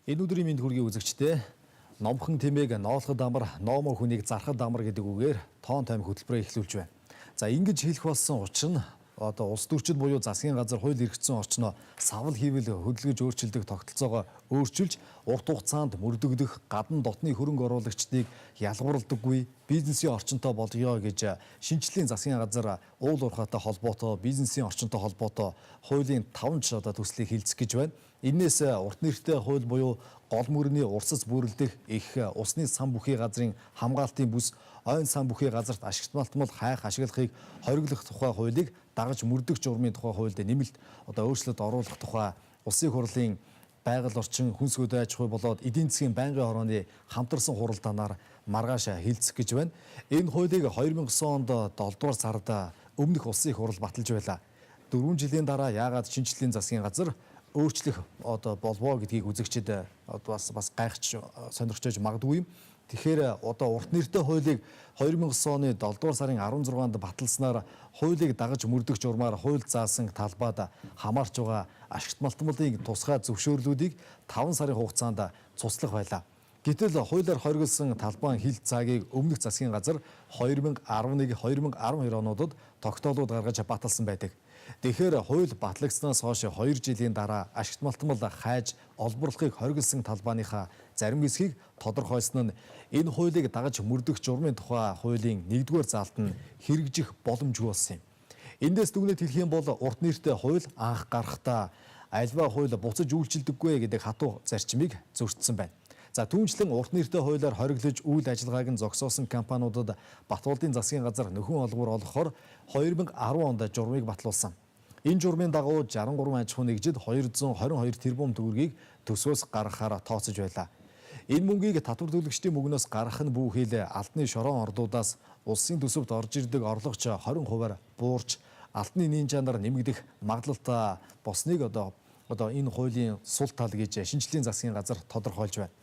Энэ өдрийн мэнд хүргэе үзэгчдээ номхон тэмээг ноолход амар, ноомор хүнийг зархад амар гэдэг үгээр тоон тайм хөтөлбөрөө эхлүүлж байна. За ингэж хэлэх болсон учир нь улс төрчид буюу засгийн газар хууль эрхцэн орчноо савл хийвэл хөдөлгөж өөрчилдөг тогтолцоогоо өөрчилж урт хугацаанд мөрдөгдөх гадна дотны хөрөнгө оруулагчдыг ялгуурлагдаггүй бизнесийн орчинтой болгоё гэж шинжлэлийн засгийн газар уул уурхайтай холбоотой бизнесийн орчинтой холбоотой хуулийн 5 төслийг хэлцэх гэж байна. Иннээс урт нэртэй хууль буюу гол мөрний урсц бүрэлдэх их усны сан бүхий газрын хамгаалтын бүс ойн сан бүхий газарт ашигтмал хайх ашиглахыг хориглох тухай хуулийг дагаж мөрдөх журмын тухай хуульд нэмэлт өөрчлөлт оруулах тухай улсын хурлын байгаль орчин хүнс хөдөө аж ахуй болоод эдийн засгийн байнгын хорооны хамтарсан хуралдаанаар маргааш хэлцэх гэж байна. Энэ хуулийг 2009 онд 7 дугаар сард өмнөх улсын хурал баталж байлаа. 4 жилийн дараа яагаад шинжлэлийн засгийн газар өөрчлөх болвоо гэдгийг үзэгчид бас гайхаж сонирхож магадгүй юм. Тэгэхээр урт нэртэй хуулийг 2009 оны 7 дугаар сарын 16-нд баталснаар хуулийг дагаж мөрдөх журмаар хууль заасан талбайд хамаарч байгаа ашигт малтмалын тусгай зөвшөөрлүүдийг 5 сарын хугацаанд цуслах байлаа. Гэтэл хуулиар хориглосон талбайн хил цагийг өмнөх засгийн газар 2011-2012 онуудад тогтоолууд гаргаж баталсан байдаг. Тэгэхээр хууль батлагдсанаас хойш 2 жилийн дараа ашигт малтмал хайж олборлохыг хориглосон талбайныхаа зарим хэсгийг тодорхойлсон нь энэ хуулийг дагаж мөрдөх журмын тухай хуулийн 1-р заалт нь хэрэгжих боломжгүй болсон юм. Эндээс дүгнэлт хэлэх юм бол урт нэртэй хууль анх гарахдаа альва хууль буцаж үйлчилдэггүй гэдэг хатуу зарчмыг зөрчсөн байна. За түүнчлэн урт нэртэй хуулиар хориглож үйл ажиллагааг нь зогсоосон компаниудад Батболдын засгийн газар нөхөн олгуур олгохоор 2010 онд журмыг батлуулсан. Энэ журмын дагуу 63 аж ахуй нэгжид 222 тэрбум төгрөгийг төсвөөс гаргахаар тооцож байлаа. Энэ мөнгийг татвар төлөгчдийн мөнгнөөс гаргах нь бүхэл албаны шороон ордуудаас улсын төсөвт орж ирдэг орлогч 20%-аар буурч албаны нийн чанар нэмэгдэх магадлалтай босныг энэ хуулийн сул тал гэж шинжлэлийн засгийн газар тодорхойлж байна.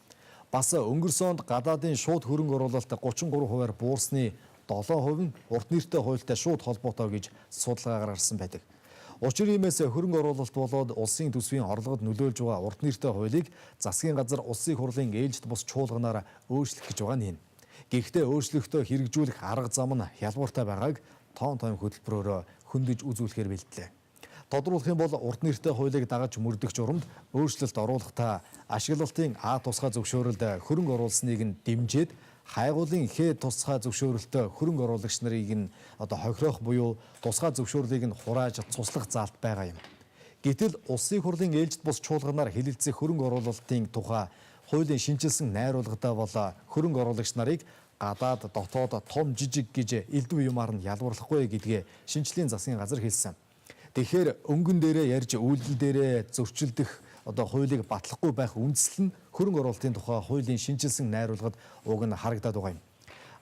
Бас өнгөрсөн онд гадаадын шууд хөрөнгө оруулалт 33%-аар буурсны 7% нь урт нэртэй хуультай шууд холбоотой гэж судалгаагаар гарсан байдаг. Учир иймээс хөрөнгө оруулалт болоод улсын төсвийн орлогод нөлөөлж байгаа урт нэртэй хуулийг засгийн газар улсын хурлын ээлжид бус чуулганаар өөрчлөх гэж байгаа нь. Гэхдээ өөрчлөлтөө хэрэгжүүлэх арга зам нь хялбартай байгааг тоон тойм хөтөлбөрөөр хөндөж үзүүлэхээр бэлдлээ. Тодруулах юм бол урт нэртэй хуулийг дагаж мөрдөх журамд өөрчлөлт оруулахдаа ашиглалтын А тусгай зөвшөөрөлд хөрөнгө оруулсныг нь дэмжиж хайгуулын Х тусгай зөвшөөрөлтөд хөрөнгө оруулагч нарыг нь хохирох буюу тусгай зөвшөөрлийг нь хурааж цуслах заалт байгаа юм. Гэтэл улсын хурлын ээлжид бус чуулганаар хэлэлцэх хөрөнгө оруулалтын тухай хуулийн шинжилсэн найруулгадаа бол хөрөнгө оруулагч нарыг гадаад дотоод том жижиг гэж элдв юмар нь ялгуурлахгүй гэдгээ шинжлэлийн засгийн газар хэлсэн. Тэгэхээр өнгөн дээрээ ярьж үйлдэл дээрээ зөрчилдөх хуулийг батлахгүй байх үндэслэл нь хөрөнгө оруулалтын тухай хуулийн шинжилсэн найруулгад уг нь харагдаад байгаа юм.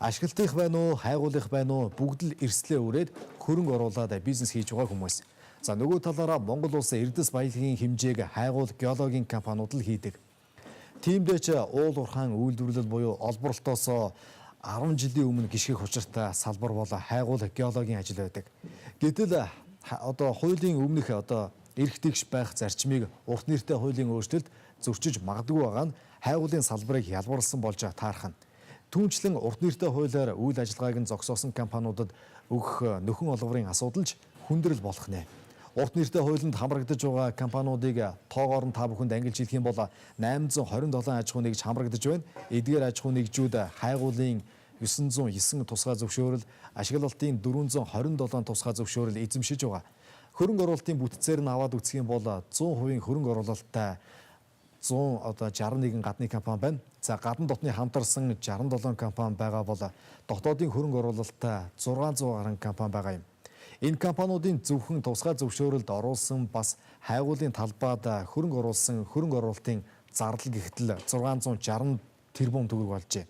Ашиглалтынх байна уу, хайгуулах байна уу бүгд л эрслээ өрөөд хөрөнгө оруулаад бизнес хийж байгаа хүмүүс. За нөгөө талаараа Монгол улсын эрдэс баялагын хэмжээг хайгуул геологийн компаниуд л хийдэг. Тиймдээ ч уул уурхайн үйлдвэрлэл буюу олборлолтоос 10 жилийн өмнө гიშгэх учиртай салбар бол хайгуул геологийн ажил байдаг. Гэтэл хуулийн өмнөх эрх тэгш байх зарчмыг урт нэртэй хуулийн өөрчлөлт зөрчиж магадгүй байгаа нь хайгуулын салбарыг ялбарлсан болж таарах нь. Түүнчлэн урт нэртэй хуулиар үйл ажиллагааг нь зогсоосон компаниудад өгөх нөхөн олгорын асуудал ч хүндрэл болох нэ. Урт нэртэй хуулинд хамрагдаж байгаа компаниудыг тоогоор нь та бүхэнд ангилж хэлэх юм бол 827 аж ахуй нэгж хамрагдаж байна. Эдгээр аж ахуй нэгжүүд хайгуулын 909 тусгай зөвшөөрөл, ашиглалтын 427 тусгай зөвшөөрөл эзэмшиж байгаа. Хөрөнгө оруулалтын бүтцээр нь аваад үзэх юм бол 100% хөрөнгө оруулалттай 161 гадны компани байна. За гадна дотны хамтарсан 67 компани байгаа бол дотоодын хөрөнгө оруулалттай 600 гаруй компани байгаа юм. Энэ компаниудын зөвхөн тусгай зөвшөөрөлд оруулсан бас хайгуулын талбайд хөрөнгө оруулсан хөрөнгө оруулалтын зардал гихтэл 660 тэрбум төгрөг болжээ.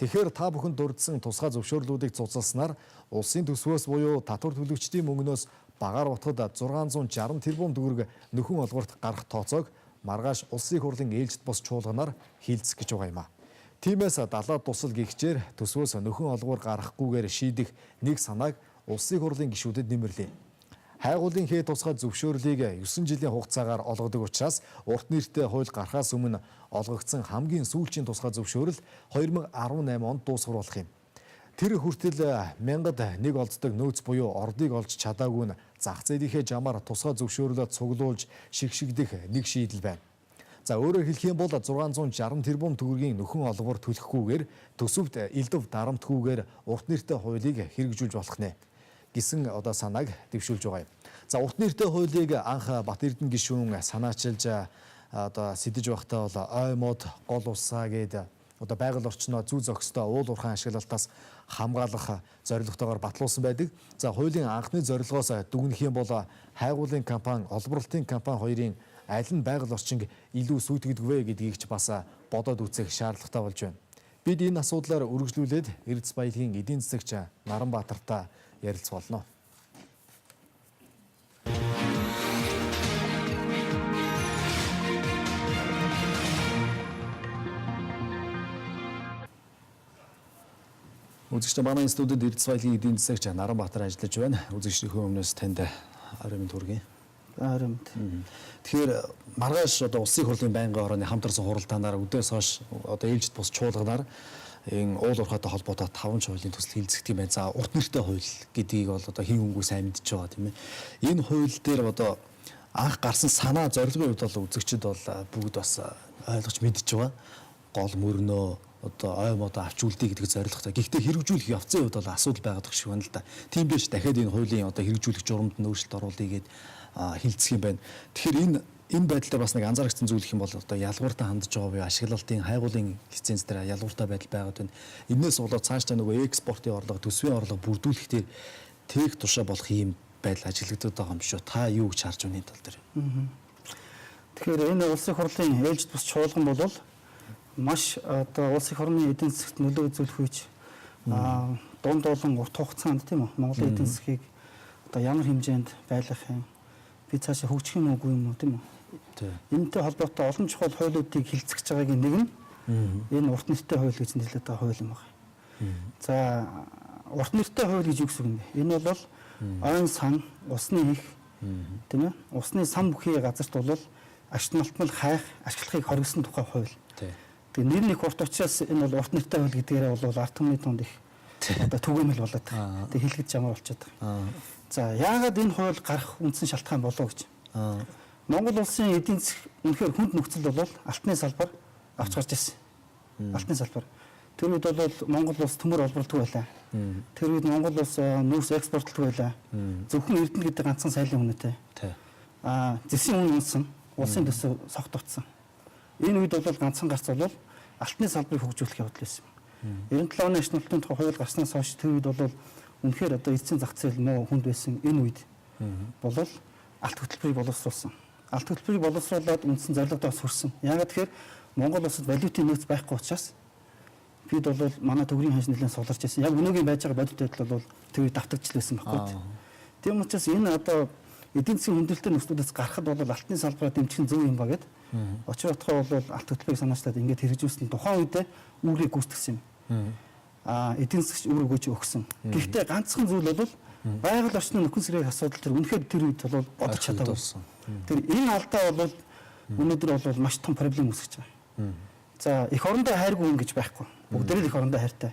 Тэгэхээр та бүхэн дурдсан тусгай зөвшөөрлүүдийг цуцалснаар улсын төсвөөс буюу татвар төлөгчдийн мөнгнөөс багаар утгад 660 тэрбум төгрөг нөхөн олгорт гарах тооцоог маргааш улсын хурлын ээлжид бус чуулганаар хилцэх гэж байгаа юм а. Тиймээс далаад тусал гихчээр төсвөөс нөхөн олгуур гарахгүйгээр шийдэх нэг санааг улсын хурлын гишүүдэд нэмэрлээ. хайгуулын хээ тусгай зөвшөөрлийг 9 жилийн хугацаагаар олгодог учраас урт нэртэй хууль гарахаас өмнө олгогдсон хамгийн сүүлчийн тусгай зөвшөөрөл 2018 онд дуусгаруулах юм. Тэр хүртэл мянгад нэг олддог нөөц буюу ордыг олж чадаагүй нь зах зээлийнхээ жамаар тусгай зөвшөөрлөө цуглуулж шигшигдэх нэг шийдэл байна. За өөрөөр хэлэх юм бол 660 тэрбум төгрөгийн нөхөн олгоор төлөхгүйгээр төсөвт элдв дарамтгүйгээр урт нэртэй хуулийг хэрэгжүүлж болох нэ гэсэн санааг дэвшүүлж байгаа юм. За урт нэртэй хуулийг анх Бат Эрдэнэ гишүүн санаачилж сэтэж байхдаа бол ой мод гол усаа гээд байгаль орчноо зүй зохистой уул уурхайн ашиглалтаас хамгаалах зорилготойгоор батлуулсан байдаг. За хуулийн анхны зорилгоос дүгнэх юм бол хайгуулын компани, олборлолтын компани хоёрын аль нь байгаль орчинг илүү сүйтгэдэг вэ гэдгийг ч бас бодоод үзэх шаардлагатай болж байна. Бид энэ асуудлаар үргэлжлүүлээд Эрдэс баялагын эдийн засагч Наранбаатартай ярилцах болно. Үзэгчдээ манай студид Эрдэс баялагын эдийн засагч Наранбаатар ажиллаж байна. Үзэгчдийнхээ өмнөөс танд оройн төргий. Тэгэхээр маргааш улсын хурлын байнгын хорооны хамтарсан хуралдаанаар өдөөс хойш ээлжид бус чуулганаар энэ уул уурхайтай холбоотой 5 хуулийн төсөл хилцэгдэх юм байна. За урт нэртэй хууль гэдгийг бол хэн хүнгүй сайн мэдж байгаа тийм ээ. Энэ хууль дээр анх гарсан санаа зорилгын хувьд бол үзэгчид бол бүгд бас ойлгож мэдж байгаа. Гол мөрнөө ой модоо авч үлдээ гэдэг зорилготой. Гэхдээ хэрэгжүүлэх явцын хувьд бол асуудал байгаад байгаа шиг байна л да. Тийм биш дахиад энэ хуулийн хэрэгжүүлэх журамд нөөцлөлт оруулъя гэд хилцэх юм байна. Тэгэхээр энэ байдал дээр бас нэг анзаарчихсан зүйл их юм бол ялгууртаа хандж байгаа буюу ашиглалтын хайгуулын лиценз дээр ялгууртаа байдал байгаад байна. Энээс болоод цаашдаа нөгөө экспортын орлого, төсвийн орлого бүрдүүлэх дээр тээх тушаа болох ийм байдал ажиглагдаад байгаа юм шүү. Та юу гэж харж байна энэ тал дээр? Тэгэхээр энэ улсын хурлын ээлжид бус чуулган бол маш улсын хурлын эдийн засагт нөлөө үзүүлэх үеч дунд болон урт хугацаанд тийм үү Монголын эдийн засгийг ямар хэмжээнд байлгах юм би цаашаа хөгжих юм уугүй юм уу тийм үү. Энэтэй холбоотой олон чухал хуулиудыг хилцэж байгаагийн нэг нь энэ урт нэртэй хууль гэж нэрлэдэг байгаа хууль юм байна. За урт нэртэй хууль гэж юу гэсэн юм бэ? Энэ бол ойн сан, усны их тийм ээ. Усны сан бүхий газарт бол ашиг налтмал хайх, ашиглахыг хоригдсон тухай хууль. Тэгээ нэр нэг урт учраас энэ бол урт нэртэй хууль гэдгээрээ бол ард түмний тунд их түгээмэл болоод байгаа. Тэгээ хэлгэж ямар болчиход байгаа. За яагаад энэ хууль гарах үндсэн шалтгаан болов гэж. Монгол улсын эдийн засаг үнэхээр хүнд нөхцөл бол алтны салбар авч гарч ирсэн. Алтны салбар. Тэр үед бол Монгол улс төмөр олборлдог байлаа. Тэр үед Монгол улс нүүрс экспортлдог байлаа. Зөвхөн Эрдэнэ гэдэг ганцхан сайлын үнэтэй. Зэсийн үн унсан, улсын төсөв согтогдсон. Энэ үед бол ганцхан гарц бол алтны салбарыг хөгжүүлэх явдал байсан. 97 оны ашиглалтын тухай хууль гарснаас хойш тэр үед бол үнэхээр эцсийн зах зээл муу хүнд байсан энэ үед бол алт хөтөлбөрийг боловсруулсан. Алт хөтөлбөрийг боловсруулад үндсэн зорилгодоо хүрсэн. Яг тэгэхээр Монгол улсад валютын нөөц байхгүй учраас бид бол манай төгрөгийн ханш нэлээд суларч байсан. Яг өнөөгийн байж байгаа бодит байдал бол тэр үед давтагдчихлээсэн байхгүй. Тийм учраас энэ эдийн засгийн хүндрэлтэй нөхцлөөс гарахад бол алтны салбараа дэмжих зөв юм ба гэд очир утгаа бол алт хөтөлбөрийг санаачлаад ингээд хэрэгжүүлсэн тухайн үедээ үүрийг гүйцэтгсэн юм. Эдийн засгч өөрөөгөө ч өгсөн. Гэхдээ ганцхан зүйл бол байгаль орчны нөхөн сэргийн асуудал тэр үнэхээр тэр үед бол бодож чадаагүй. Тэр энэ алдаа бол өнөөдөр бол маш том проблем үүсгэж байгаа. За эх орондоо хайргүй хүн гэж байхгүй. Бүгдээрээ эх орондоо хайртай.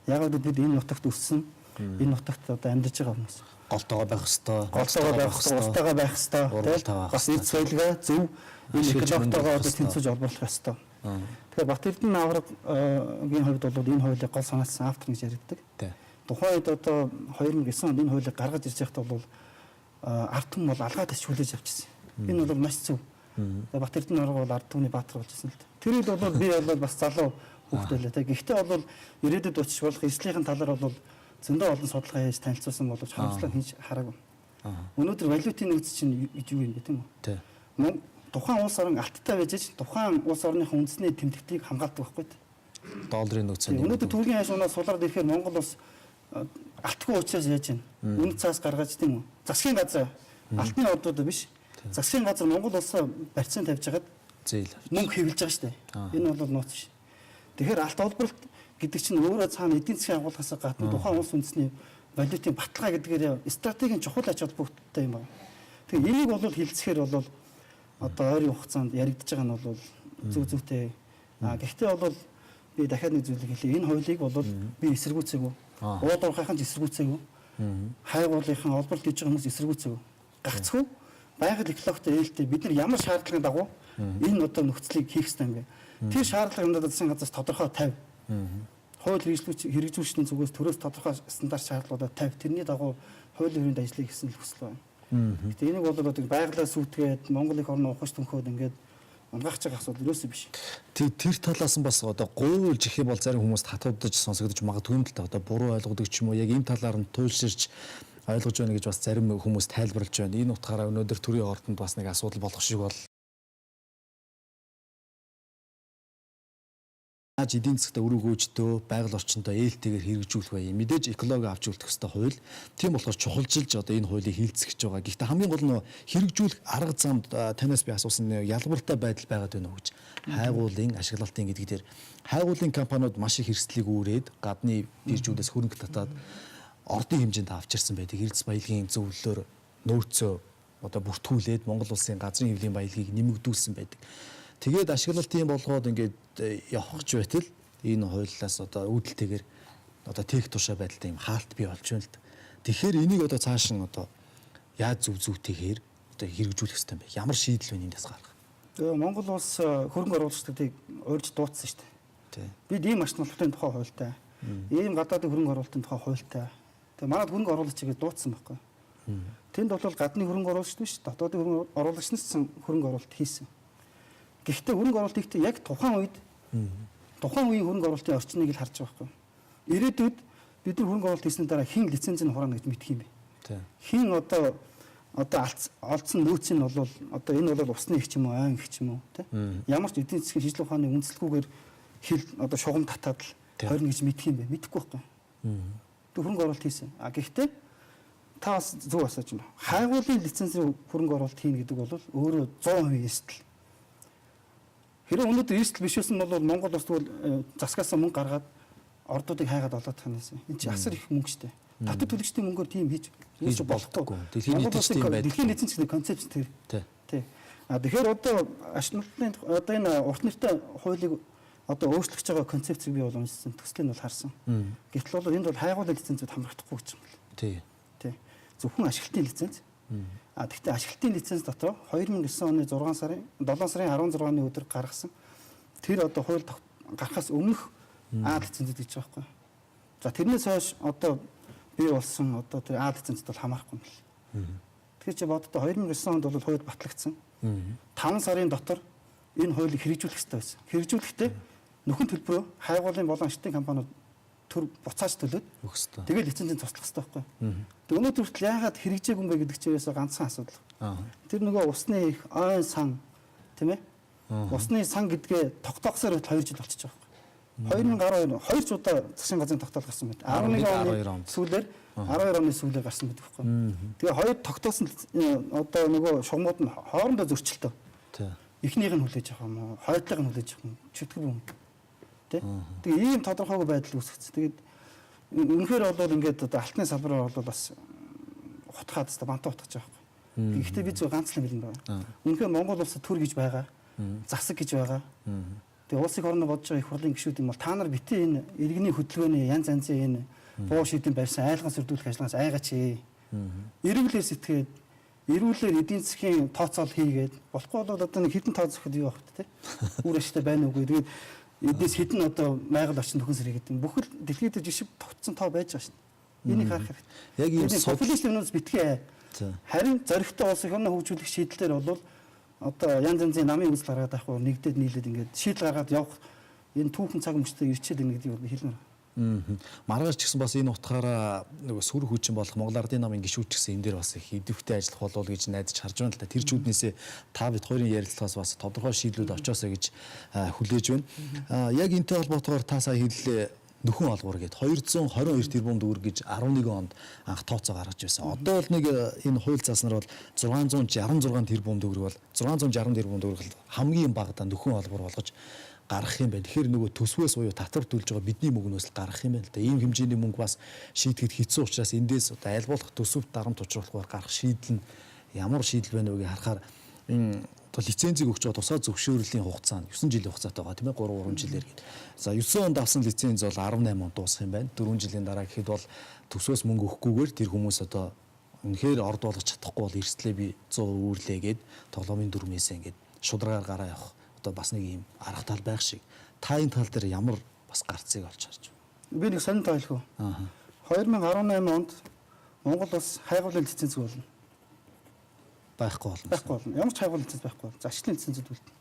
Ягаад бид энэ нутагт өссөн, энэ нутагт амьдарч байгаа хүмүүс. Голтойгоо байх хэвээр, голтойгоо байх хэвээр, устойгоо байх хэвээр, бас эд соёлгоо зөв энэ экологтойгоо тэнцвэж олборлох хэвээр. Тэгэхээр Бат Эрдэнэ аврагын хувьд бол энэ хуулийг гол санаачсан автор гэж ярьдаг. Тухайн үед 2009 онд энэ хуулийг гаргаж ирж байхдаа бол ард түмэн бол алгаад хүлээж авчихсан. Энэ бол маш зөв. Бат Эрдэнэ авраг бол ард түмний баатар болж ирсэн л дээ. Тэр үед бол би бол бас залуу хүүхэд байлаа. Гэхдээ бол ирээдүйд очиж болох эрсдлийнхэн талаар бол зөндөө олон судалгаа хийж танилцуулсан боловч харамслал хийж хараагүй. Өнөөдөр валютын нөөц чинь юу юм бэ тийм үү? Тухайн улс орн алттай байж тухайн улс орныхын үндэсний тэмдэгтийг хамгаалдаг байхгүй. Долларын нөөц нь. Өнөөдөр төгрөгийн ханш унаас сулраад ирэхээр Монгол улс алтгүй учраас яаж байна? Үнэт цаас гаргаж тийм үү? Засгийн газар алтны ордууд биш. Засгийн газар Монгол улсаа барьцаан тавьж хагаад зээл мөнгө хэвлэж байгаа шүү дээ. Энэ бол нууц биш. Тэгэхээр алт олборлолт гэдэг чинь өөрөө цаана эдийн засгийн агуулгаас гадна тухайн улс үндэсний валютын баталгаа гэдгээр стратегийн чухал ач холбогдолтой юм байна. Тэгээ энийг бол хилцэхээр бол одоо ойрын хугацаанд яригдж байгаа нь бол зөв зүйтэй. Гэхдээ бол би дахиад нэг зүйлийг хэлье. Энэ хуулийг бол би эсэргүүцээгүй. Уудуурхайхан ч эсэргүүцээгүй. Хайгуулынхан олбор гэж байгаа хүмүүс эсэргүүцээгүй. Гагцхүү байгаль экологтой ээлтэй бид нар ямар шаардлагын дагуу энэ одоо нөхцөлийг хийх ёстой юм бэ? Тэр шаардлагыг засгийн газраас тодорхой тавь. Хууль хэрэгжүүлэгчдийн зүгээс төрөөс тодорхой стандарт шаардлагуудаа тавь. Тэрний дагуу хуулийн хүрээнд ажлыг хийсэн л хүсэл байна. Гэтэ энийг бол байгалаа сүйтгээд Монгол их орны ухаж түнхөөд ингээд унгахч байгаа асуудал юусэн биш. Тэр талаас нь бас одоо гуйлж их юм бол зарим хүмүүст хатуудаж сонсогдож магадгүй юм л та одоо буруу ойлгодог ч юм уу яг энэ талаар нь туйлширч ойлгож байна гэж бас зарим хүмүүс тайлбарлаж байна. Энэ утгаараа өнөөдөр төрийн ордонд бас нэг асуудал болох шиг бол эдийн засгт өрөөгөөжтөө байгаль орчиндөө ээлтэйгээр хэрэгжүүлэх бай. Мэдээж экологи авч үлдэх ёстой хууль. Тийм болохоор чухалчилж одоо энэ хуулийг хилцэж байгаа. Гэхдээ хамгийн гол нь хэрэгжүүлэх арга замд танаас би асуусан ялбартай байдал байгаад байна уу гэж. Хайгуулын ашиглалтын гэдэг дээр хайгуулын компаниуд маш их эрсдлийг үүрээд гадны биржүүдээс хөрөнгө татаад ордын хэмжээнд авчирсан байдаг. Эрдэс баялагын зөвлөлөөр нөөцөө одоо бүртгүүлээд Монгол улсын газрын хэвлэлийн баялагийг нэмэгдүүлсэн байдаг. Тэгээд ашиглалтын болгоод ингээд явахч байтал энэ хуулиас одоо үүдэлтэйгээр одоо тех тушаа байдалтай юм хаалт бий болж байна л да. Тэгэхээр энийг одоо цааш нь одоо яаж зүйтэйгээр одоо хэрэгжүүлэх ёстой юм бэ? Ямар шийдэл вэ эндээс гарах? Монгол улс хөрөнгө оруулагчдыг урьж дуудсан шүү дээ. Бид ийм машин албатын тухай хуультай. Ийм гадаадын хөрөнгө оруулалтын тухай хуультай. Тэгээ манайд хөрөнгө оруулагчийг дуудсан байхгүй. Тэнд бол гадны хөрөнгө оруулагч биш, дотоодын хөрөнгө оруулагчнаас хөрөнгө оруулалт хийсэн. Гэхдээ хөрөнгө оруулалт ихтэй яг тухайн үеийн хөрөнгө оруулалтын орчныг л харж байгаа байхгүй. Ирээдүйд бид нар хөрөнгө оруулалт хийсний дараа хэн лицензийг хураана гэж мэдэх юм бэ? Хэн одоо олдсон нөөц нь бол одоо энэ бол усны их ч юм уу, айн их ч юм уу, тий? Ямар ч эдийн засгийн шинжилгээ ухааны үндэслэлгүйгээр хил одоо шугам татаад л хорин гэж мэдэх юм бэ? Мэдэхгүй байхгүй. Тэг хөрөнгө оруулалт хийсэн. Гэхдээ та бас зөв асууж байна. Хайгуулын лицензийн хөрөнгө оруулалт хийнэ гэдэг бол өөрөө 100% эрсдэл. Хэрэв өнөөдөр эрсдэл биш байсан бол Монгол улс тэгвэл засгаас мөнгө гаргаад ордуудыг хайгаад олоод таниасан. Энэ чинь асар их мөнгө шүү дээ. Татвар төлөгчдийн мөнгөөр тийм хийж болохгүй. Дэлхийн эзэн засгийн концепц тэр. Тий. Тэгэхээр одоо ашиглалтын одоо энэ урт нэртэй хуулийг одоо өөрчлөгдөж байгаа концепцийг би бол уншсан. Төслийг бол харсан. Гэтэл бол энд бол хайгуулын лицензүүд хамрагдахгүй гэж юм байна. Тий. Зөвхөн ашиглалтын лиценз. Гэхдээ ашиглалтын лиценз дотор 2009 оны 7 сарын 16-ны өдөр гаргасан тэр одоо хууль гарахаас өмнөх А лицензүүд гэж байгаа байхгүй. За тэрнээс хойш одоо бий болсон одоо тэр А лицензд бол хамаарахгүй юм л. Тэгэхээр чи боддоо 2009 онд бол хууль батлагдсан. 5 сарын дотор энэ хуулийг хэрэгжүүлэх ёстой байсан. Хэрэгжүүлэхдээ нөхөн төлбөрөө хайгуулын болон ашиглалтын компаниуд төр буцааж төлөөд өгөхөстой. Тэгээд лицензийн туслах ёстой байхгүй. Тэгээд өнөөдөр хүртэл яагаад хэрэгжээгүй юм бэ гэдэг чирээс ганцхан асуудал. Тэр нөгөө усны их ой сан тийм ээ. Усны сан гэдгээ тогтоохсоор 2 жил болчихж байгаа байхгүй. 2012 2 удаа засгийн газрын тогтоол гарсан байт. 11 оны сүүлээр 12 оны сүүлээр гарсан байдаг байхгүй. Тэгээ хоёр тогтоосон одоо нөгөө шугамуд нь хоорондоо зөрчилтөө. Эхнийх нь хүлээж авах юм уу? Хоёрдыг нь хүлээж авах юм. Чөтгөр юм. Тэгээ ийм тодорхойгүй байдал үүсгэсэн. Тэгээд үнэхээр бол ингээд одоо алтны салбараар бол бас утгаад та бантаа утгаж байгаа байхгүй. Гэхдээ би зөв ганц л юм байна. Үнэхээр Монгол улсад төр гэж байгаа, засаг гэж байгаа. Тэгээ улсын орны бодож байгаа их хурлын гишүүд юм бол та нар битээ энэ иргэний хөдөлгөөний янз янзын энэ буу шийдэн барьсан айлган сөрдүүлэх ажиллагаас айгаач. Эрүүлээ сэтгээд эрүүлээр эдийн засгийн тооцоол хийгээд болохгүй бол одоо нэг хідэн тооцоход юу багт те. Үр ашигтай байна уугүй. Тэгээд эдээс хідэн одоо байгаль орчин төхөн сэрэг гэдэг. Бүхэл дэлхийд жишг тогтсон тоо байж байгаа шин. Энийг харах хэрэгтэй. Яг ийм популист юмнууд битгий. Харин зоригтой улс их орны хөгжүүлэх шийдлээр бол одоо янз янзын намын үзэл гаргаад байхгүй нэгдээд нийлээд ингээд шийдэл гаргаад явах энэ түүхэн цаг мөчтэй ирчээд байна гэдгийг би хэлмээр. Маргааш ч гэсэн бас энэ утгаараа нөгөө сүр хүчин болох Монгол Ардын намын гишүүд ч гэсэн энэ дээр бас их идэвхтэй ажиллах болов гэж найдаж харж байна л да. Тэр чүүднээсээ та бид хоёрын ярилцлагаас бас тодорхой шийдлүүд очоосоо гэж хүлээж байна. Яг энэтэй холбоотойгоор та сая хэллээ нөхөн олгуур гээд 222 тэрбум төгрөг гэж 11 онд анх тооцоо гаргаж байсан. Одоо бол нэг энэ хууль зааснаар бол 666 тэрбум төгрөг бол 660 тэрбум төгрөг хамгийн багадаа нөхөн олгуур болгож гаргах юм байна. Тэгэхээр нөгөө төсвөөс буюу татвар төлж байгаа бидний мөнгнөөс л гаргах юм байна л да. Ийм хэмжээний мөнгө бас шийдэхэд хэцүү учраас эндээс одоо аль болох төсөвт дарамт учруулахаар гарах шийдэл нь ямар шийдэл байна вэ гэж харахаар энэ одоо лицензийг өгч байгаа тусгай зөвшөөрлийн хугацаа нь 9 жилийн хугацаатай байгаа тийм ээ 3 жилээр гээд. За 9 онд авсан лиценз бол 18 онд дуусах юм байна. 4 жилийн дараа гэхэд бол төсвөөс мөнгө өгөхгүйгээр тэр хүмүүс одоо үнэхээр орд болгож чадахгүй бол эрсдлээ би 100% үүрлээ гээд тоглоомын дүрмээс ингээд шударгаар гараа явах одоо бас нэг юм арга тал байх шиг. Та энэ тал дээр ямар бас гарцыг олж харж байна? Би нэг сонин тойлох уу. 2018 онд Монгол бас хайгуулын лиценз болно. Байхгүй болно. Байхгүй болно. Ямар ч хайгуулын лиценз байхгүй болно. За ачлалын лицензүүд үлдэнэ.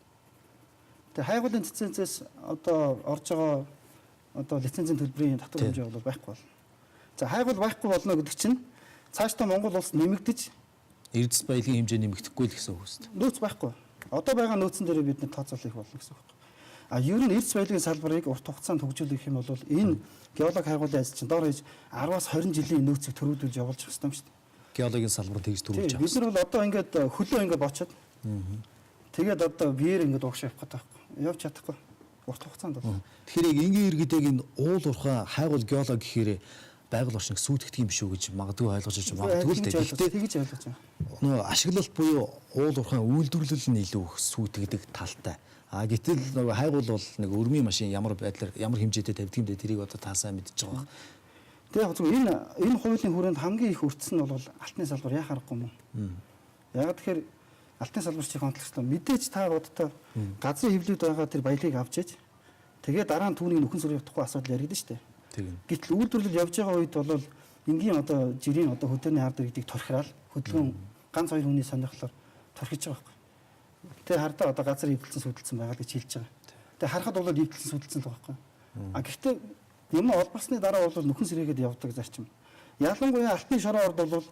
Тэгээ хайгуулын лицензээс одоо орж байгаа одоо лицензийн төлбөрийн татвар хэмжээ бол байхгүй болно. За хайгуул байхгүй болно гэдэг чинь цаашдаа Монгол улс нэмэгдэж Эрдэс баялагын хэмжээ нэмэгдэхгүй л гэсэн үг үст. нөөц байхгүй. Одоо байгаа нөөцөн дээр бид тооцоолох их болно гэсэн үг. А ер нь эрдэс баялагын салбарыг урт хугацаанд хөгжүүлэх юм бол энэ геолог хайгуулын ажил чинь доор хийж 10-аас 20 жилийн нөөцийг төрүүлж явуулж явах хэрэгтэй юм шүү дээ. Геологийн салбар тэгж төрүүлж Бид нар бол одоо ингээд хөлөө ингээд бочоод тэгээд одоо биеэр ингээд угшаа явах гэдэг байхгүй. Явж чадахгүй. Урт хугацаанд бол. Тэгэхээр яг энгийн иргэдэг энэ уул уурхай хайгуул геолог гэхээр байгаль орчныг сүйтгэдэг юм шүү гэж магадгүй ойлгож байж магадгүй л дээ. Тэгж ойлгож байна. Нөө ашиглалт буюу уул уурхай үйлдвэрлэл нь илүү их сүйтгэдэг талтай. А гэтэл нөгөө хайгуул бол нэг өрмийн машин ямар байдлаар ямар хэмжээтэй тавьдаг юм бэ тэрийг одоо та сайн мэдж байгаа. Тэгээ зөв энэ хуулийн хүрээнд хамгийн их өртсөн нь бол алтны салбар яа харахгүй юм. Яг тэгэхээр алтны салбар чих онцлогтой. Мэдээж та бодтой газрын хэвлэлд байгаа тэр баялагийг авч иж тэгээ дараа нь түүнийг нөхөн сүрээ явахгүй асуудал яригдэн штэ. Гэтэл үйлдвэрлэл явж байгаа үед бол энгийн одоо жирийн одоо хөдөөний ард иргэдийг торхирал хөдөлгөөн ганц хоёр хүний сонирхлоор торхиж байгаа байхгүй. Тэгээ хардаа одоо газар эвдэлсэн сүдэлсэн байгаа гэж хэлж байгаа. Тэгээ харахад бол эвдэлсэн сүдэлсэн л байгаа байхгүй. А гэхдээ юм олборсны дараа бол нөхөн сэрээгээд явдаг зарчим. Ялангуяа алтны шороо орд бол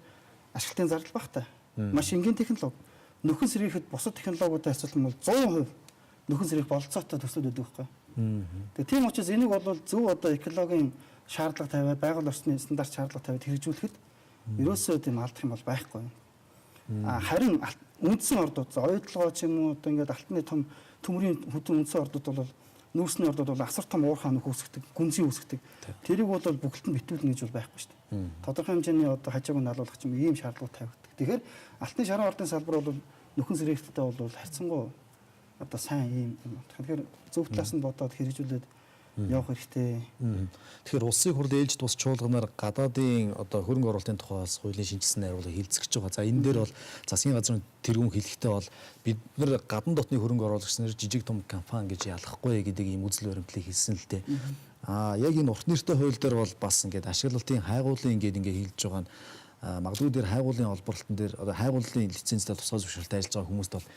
ашиглалтын зардал багтай. Маш энгийн технологи. Нөхөн сэрээхэд бусад технологиудтай харьцуулбал 100% нөхөн сэрээх болцоотой төсөл өгдөг байхгүй. Тэгээ тийм учраас энийг бол зөв одоо экологийн шаардлага тавиад байгаль орчны стандарт шаардлага тавиад хэрэгжүүлэхэд ерөөсөө тийм алдах юм бол байхгүй. Харин үндсэн ордууд оюутлогоо ч юм уу одоо ингээд алтны том төмрийн хөдөн үндсэн ордууд бол нүүрсний ордууд бол асар том уурхай нөх үүсгдэг, гүнзгий үүсгдэг. Тэрийг бол бүгд нь битүүлнэ гэж бол байхгүй шүү дээ. Тодорхой хэмжээний одоо хажууг нь алуулах юм ийм шаардлага тавигддаг. Тэгэхээр алтны шараа ордын салбар бол нөхөн сэрэгттэй бол харьцангуй одоо сайн ийм юм. Тэгэхээр зөв талаас нь бодоод хэрэгжүүлээд явах хэрэгтэй. Тэгэхээр улсын хурл ээлж тус чуулганаар гадаадын одоо хөрөнгө оруулалтын тухай бас хуулийн шинжилсэн найруулга хилцэж байгаа. За энэ дээр бол засгийн газрын тэргүүн хэлэхдээ бол бид нар гадна дотны хөрөнгө оруулагч нар жижиг том компани гэж ялахгүй гэдэг ийм үзэл баримтлалыг хэлсэн л дээ. Яг энэ урт нэртэй хууль дээр бол бас ингээд ашиглалтын хайгуулын ингээд хэлж байгаа нь магадгүй дээр хайгуулын олборлолтын дээр одоо хайгуулын лицензтэй тусгай зөвшөөрөлт ажиллаж байгаа хүмүүст бол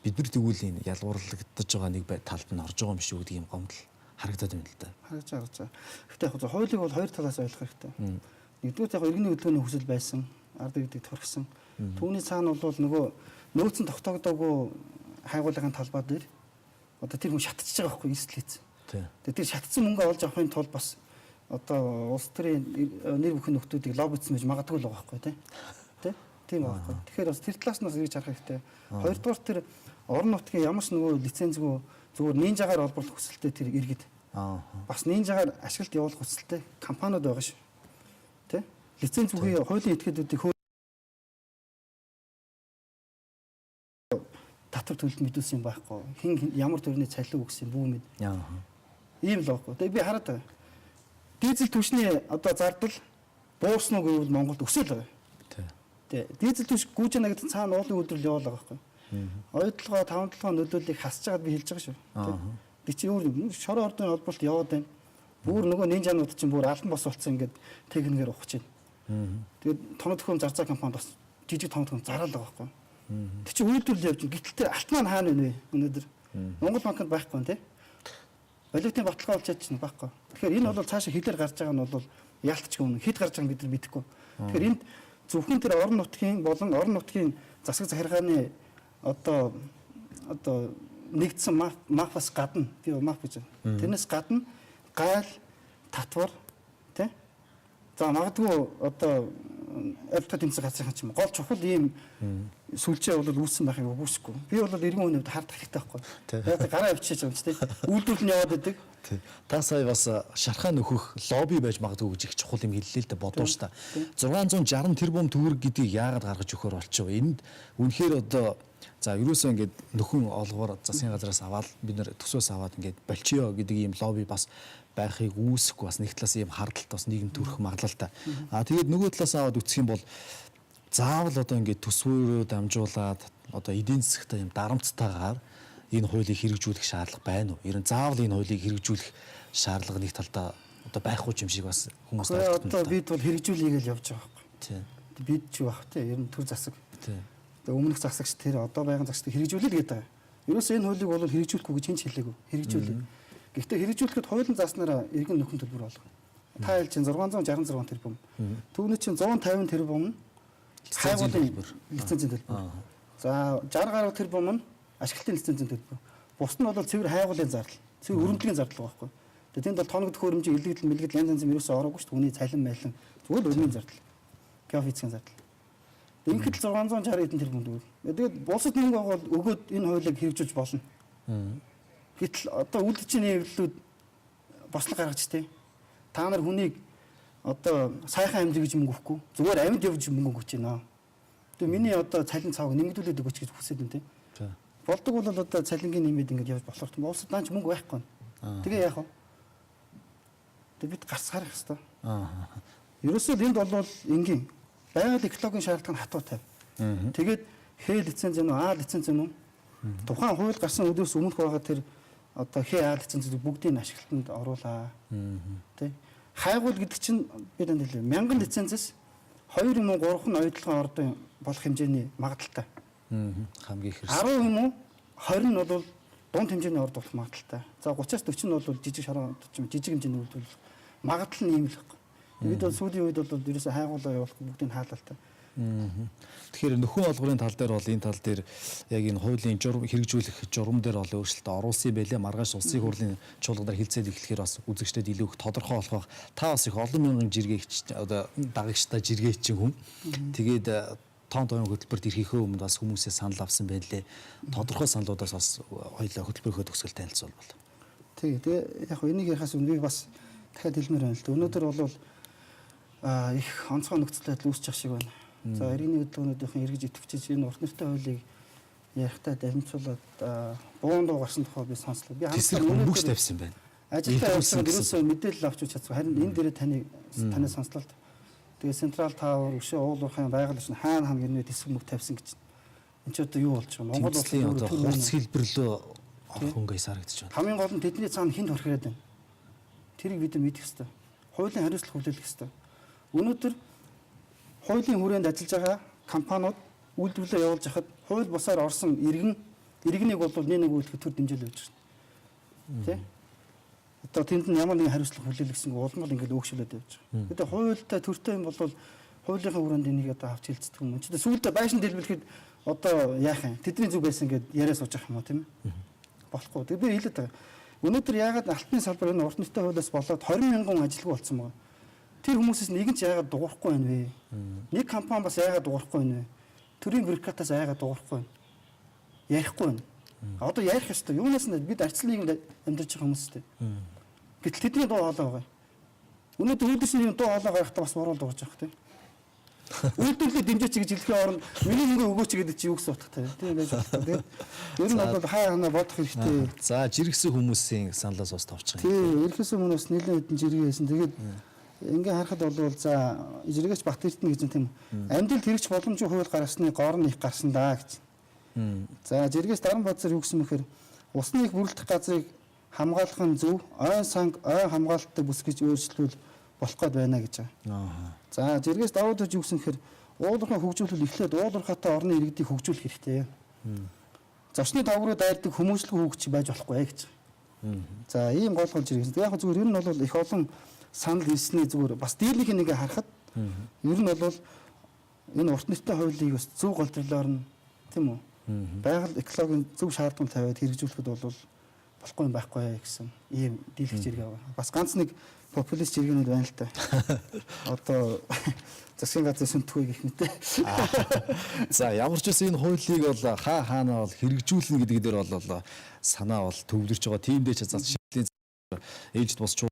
бид нар тэгвэл энэ ялгуурлагдаж байгаа нэг талд нь орж байгаа юм шүү гэдэг ийм гомдол харагдаад байна л да. Харагдаж байгаа. Гэхдээ яг хуулийг бол хоёр талаас ойлгох хэрэгтэй. Нэгдүгээр яг иргэний хөдөлгөөний хүсэл байсан, ард иргэдэг турхсан. Түүний цаана бол нөгөө нөөцөн тогтоогдоогүй хайгуулгын талбай дээр одоо тэр хүн шатчихж байгаа байхгүй эрсдэл хийсэн. Тэгээд тэр шатцсан мөнгө олж авахын тулд бас одоо улс төрийн нэр бүхэн нөхдүүдийг лоббидсан гэж магадгүй л байгаа байхгүй тийм байхгүй. Тэгэхээр бас тэр талаас нь бас ирж харах хэрэгтэй. Хоёрдугаар тэр орон нутгийн ямар ч нөгөө лицензгүй зүгээр нинжагаар олборлох хүсэлтэй тэр иргэд. Бас нинжагаар ашиглалт явуулах хүсэлтэй компаниуд байгаа шүү. Тэ? Лиценз үгүй хуулийн этгээдүүдийг татвар төлөлт мэдүүлсэн юм байхгүй. Хин ямар төрлийн цалин өгсөн бүү мэд. Ийм л байхгүй. Тэгээ би хараад байгаа. Дизель түвшний одоо зардал буурсан уу гэвэл Монголд өсөөл байгаа. Тэ. Дизель түвш гүйжэнэ гэдэг цаана уулын үйлдвэрлэл явуулаа байхгүй. Оюутлогоо 5-7 нөлөөллийг хасж байгаад би хэлж байгаа шүү. Би чи өөр шороо ордын холболт яваад байна. Бүр нөгөө нинжанууд чинь бүр алан бос болсон ингээд техникээр ухаж байна. Тэгээд тоног төхөм зарцаа компанид бас жижиг тоног төхөм зараал байгаа байхгүй. Тэг чи үйлдвэрлэл явж байна. Гэтэл алтан маань хаана вэ өнөөдөр? Монгол банкнд байхгүй нэ. Валютын баталгаа олж чадчихна байхгүй. Тэгэхээр энэ бол цаашаа хилээр гарч байгаа нь бол яалтч гүн хэд гарч байгааг бид нар мэдэхгүй. Тэгэхээр энд зөвхөн тэр орон нутгийн болон орон нутгийн засаг захиргааны одоо нэгдсэн мафас гадна би маф гэж байна. Тэрнээс гадна гайл татвар тий. За магадгүй одоо авто тэмцэх газрын ч юм гол чухал ийм сүлжээ бол үүссэн байхыг үгүйсэхгүй. Би бол иргэн үнэвд хардах хэрэгтэй байхгүй. Яг гараа авчиж байгаа юм чи тийм. Үйлдвэрлэл нь яваад байдаг. Та сая бас шархаа нөхөх лобби байж магадгүй гэж их чухал юм хэллээ л дээ бодож та. 660 тэрбум төгрөг гэдгийг яагаад гаргаж өгөхөр болчихв. Энд үнэхээр одоо за ерөөсөө ингээд нөхөн олгоор засгийн газраас аваад бид нэр төсөөс аваад ингээд болчихё гэдэг ийм лобби бас байхыг үүсэхгүй бас нэг талаас ийм хардталт бас нийгэм төрөх магадлалтай. Тэгээд нөгөө талаас аваад үсэх юм бол заавал одоо ингээд төсвөөрөө дамжуулаад одоо эдийн засгтай юм дарамттайгаар энэ хуулийг хэрэгжүүлэх шаардлага байна уу? Ер нь заавал энэ хуулийг хэрэгжүүлэх шаардлага нэг талдаа одоо байхгүй юм шиг бас хүмүүс таардаг. Одоо бид бол хэрэгжүүлэе гэж явж байгаа байхгүй. Тийм. Бид ч юу бах те ер нь төр засаг. Тийм. Тэгээ өмнөх засагч тэр одоо байгаан засагчдыг хэрэгжүүлээ гэдэг байгаа. Ерөөсөө энэ хуулийг бол хэрэгжүүлэхгүй гэж хэн ч хэлээгүй. Хэрэгжүүлээ. Гэхдээ хэрэгжүүлэхэд хуулийн зааснараа иргэн нөхөн төлбөр болгоо. Та хэлж чинь 666 тэрбум. Түүний чинь 150 тэрбум нь хайгуулын лицензийн төлбөр. За 60 гаруй тэрбум нь ашиглалтын лицензийн төлбөр. Бус нь бол цэвэр хайгуулын зардал, цэвэр өрөмтгийн зардал байхгүй. Тэгээ тэнд бол тоногдох хөрөмжийн илэгдэл мэлгэдэл янз янзын ерөөсөө ороогүй шүү дээ. Үний цалин байлан зүгээр өрөмийн зардал. Геофизикийн зардал. Ингээд 660 эдэн тэрбум төгрөг. Тэгээд бусад мөнгө бол өгөөд энэ хуулийг хэрэгжүүлж болно. Гэтэл одоо үйлдвэрчний хэвлэлүүд бослог гаргаж тээ. Та нар хүнийг одоо сайхан амьд гэж мөнгө өгөхгүй. Зүгээр амьд явж мөнгө өгч байна. Тэгээ миний одоо цалин цаавыг нэмэгдүүлээд өгөөч гэж хүсэж байна тээ. Болдог бол одоо цалингийн нэмээд ингэж явж болохоор тийм улсад даанч мөнгө байхгүй. Тэгээ яах вэ? Тэгээ бид гарц харах хэрэгтэй. Ерөөсөө энд бол энгийн байгаль экологийн шаардлагыг хатуу тавь. Тэгээд Х лиценз юм уу, А лиценз юм уу? Тухайн хууль гарсан өдрөөс өмнөх байгаа тэр одоо Х А лицензүүд бүгдийг ашиглалтанд оруулаа. Тэ. Хайгуул гэдэг чинь бид энд хэлээ 1000 лицензээс 2 юм уу 3 нь оюутлогын ордын болох хэмжээний магадaltaй. Хамгийн их 10 юм уу 20 нь бол дунд хэмжээний орд болох магадaltaй. За 30-аас 40 нь бол жижиг шараа жижиг хэмжээний үйлдвэрлэл магадлал нь ийм л байна. Бид бол сүүлийн үед бол ерөөсөө хайгуулаа явуулах бүгдийг хаалалтай. Тэгэхээр нөхөн олгорын тал дээр бол энэ тал дээр яг энэ хуулийн хэрэгжүүлэх журам дээр бол өөрчлөлт оруулсан байлээ. Маргааш улсын хурлын чуулганаар хилцээд эхлэхээр бас үзэгчдэд илүү их тодорхой болох бах. Та бас их олон мянган жиргээгч одоо дагагчтай жиргээчин хүн. Тэгээд тоон тоон хөтөлбөрт ирэхээ өмнө бас хүмүүсээс санал авсан байлээ. Тодорхой саналудаас бас хоёулаа хөтөлбөрийнхөө төгсгөл танилцуулбал. Тэгээ яг энийг ярихаас өмнө би бас дахиад хэлмээр байна л да. Өнөөдөр бол их онцгой нөхцөл байдал үүсэж байгаа шиг байна. За иргэний хөдөлгөөнүүдийн эргэж идэвхжиж энэ урт нэртэй хуулийг ярихтаа дамжуулаад буун дуу гарсан тухай би сонслоо. Би хангалттай өнөөдөр тавьсан байна. Ажилтаа явуулсан ерөөсөө мэдээлэл авч чадсан. Харин энэ дээрээ танай сонслоо. Тэгээ Централ Тауэр, өшөө уулуурхайн байгаль орчин хаана гэнэ тэсэг мөг тавьсан гэж. Энд ч одоо юу болж байгаа? Монгол улсын одоо хурц хэлбэрлөө хөнгөс харагдаж байна. Хамгийн гол нь тэдний цаана хинт хорхираад байна. Тэрийг бид мэдэх хэрэгтэй. Хуулийн хариуцлага хүлээх хэрэгтэй. Өнөөдөр хуулийн хүрээнд ажиллаж байгаа компаниуд үйлдвэрлэлээ явуулж хахад хууль бусаар орсон иргэнийг бол нэг үйлдэх төр дэмжээл өгч байна. Тэ? Одоо тэнд нь ямар нэгэн хариуцлага хүлээх гэсэн улмал ингээд өөгшүүлээд явж байгаа. Гэтэ хуультай төртэй юм бол хуулийн хүрээнд энийг одоо авч хэлцдэг юм. Чи сүүлдээ байшин дэлбэлэхэд одоо яах юм? Тэдний зүг байсан гэдээ яриа сууж байгаа юм уу тийм ээ? Болохгүй. Тэгээ би хэлээд байгаа. Өнөөдөр яагаад алтны салбар энэ урт нэртэй хуулиас болоод 20 мянган ажилгүй болсон байгаа. Тэр хүмүүсээс нэг нь ч яагаад дуурахгүй байна вэ? Нэг компани бас яагаад дуурахгүй байна вэ? Төрийн бюрократаас яагаад дуурахгүй байна? Ярихгүй байна. Одоо ярих ёстой. Юунаас нь бид арчлыг амьдарч байгаа хүмүүстэй. Гэтэл тэдний дуу хоолой байгаа. Өнөөдөр үйлдвэрчний дуу хоолой гаргахтаа бас боруулж байгаа ч тийм. Үйлдвэрлэлээ дэмжиж гэж хэлэхийн оронд миний мөнгө өгөөч гэдэг чи юу гэсэн утгатай тийм байж байна. Тэгээд ер нь бол хаа бодох хэрэгтэй. За жиргсэн хүмүүсийн саналаас бас товч байгаа. Тийм, ерхээс өмнө бас нэлээд хэдэн жиргээ байсан. Тэгээд ингээ харахад бол за жиргээч Бат Эрдэнэ гэж тийм амьдрал хэрэгч боломжийн хууль гаргасны гоор нь их гарсан даа гэж. За жиргээс Даран Баазар юу гэсэн мэхээр усны их бүрэлдэх газрыг хамгаалах нь зөв, ой санг, ой хамгаалалттай бүс гэж өөрчлөвөл болох гээд байна гэж байгаа. За жиргээс Давууд юу гэсэн мэхээр уулуурхай хөгжүүлэл эхлээд уулуурхайтай орны иргэдийг хөгжүүлэх хэрэгтэй. Зочны давгруу дайрдаг хүмүүжлэг хөгжиж байж болохгүй гэж. За ийм гол жиргээс. Яг зүгээр ер нь бол их олон санал ирсний зүгээр бас дийлэнх нэгэ харахад ер нь бол энэ урт нэртэй хуулийг бас зөв голдролоор нь тийм үү? Байгаль экологийн зөв шаардлагыг тавиад хэрэгжүүлэхэд бол болохгүй юм байхгүй гэсэн ийм дийлэнх жиргээ байна. Бас ганц нэг популист жиргэнүүд байна л та. Одоо засгийн газрын сүнтгүй гэх мэт. За ямар ч үсэн энэ хуулийг бол хаанаа бол хэрэгжүүлнэ гэдэг дээр бол санаа бол төвлөрч байгаа. Тиймдээ ч шийдлийн ээлжид босч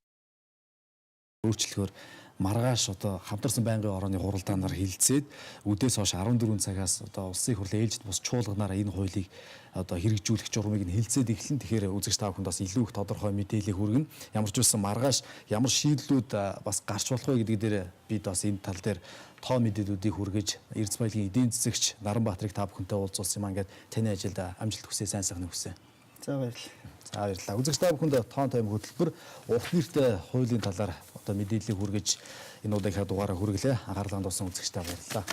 өөрчлөхөөр маргааш одоо хамтарсан байнгын орооны хуралдаанаар хилцээд үдээс хойш 14 цагаас одоо улсын хурлын ээлжид бус чуулганаараа энэ хуулийг одоо хэрэгжүүлэх журмыг нь хилцээд эхлэн. Тэгэхээр үзэгч та бүхэнд бас илүү их тодорхой мэдээлэл хүргэнэ. Ямар ч үсэн маргааш ямар шийдлүүд бас гарч болох вэ гэдэг дээр бид бас энэ тал дээр тоо мэдээллүүдийг хүргэж Эрдэс баялагын эдийн засагч Наранбаатарыг та бүхэнтэй уулзсан юм ингээд таны ажилд амжилт хүсье, сайн сайхны хүсье. За баярлалаа. За баярлалаа. Үзэгч та бүхэнд тоон тайм хөтөлбөр урт нэртэй хуулийн талаар одоо мэдээллийг хүргэж энэ удаагийнхаа дугаараа хүргэлээ. Анхаарлаа хандуулсан үзэгчтэй баярлалаа.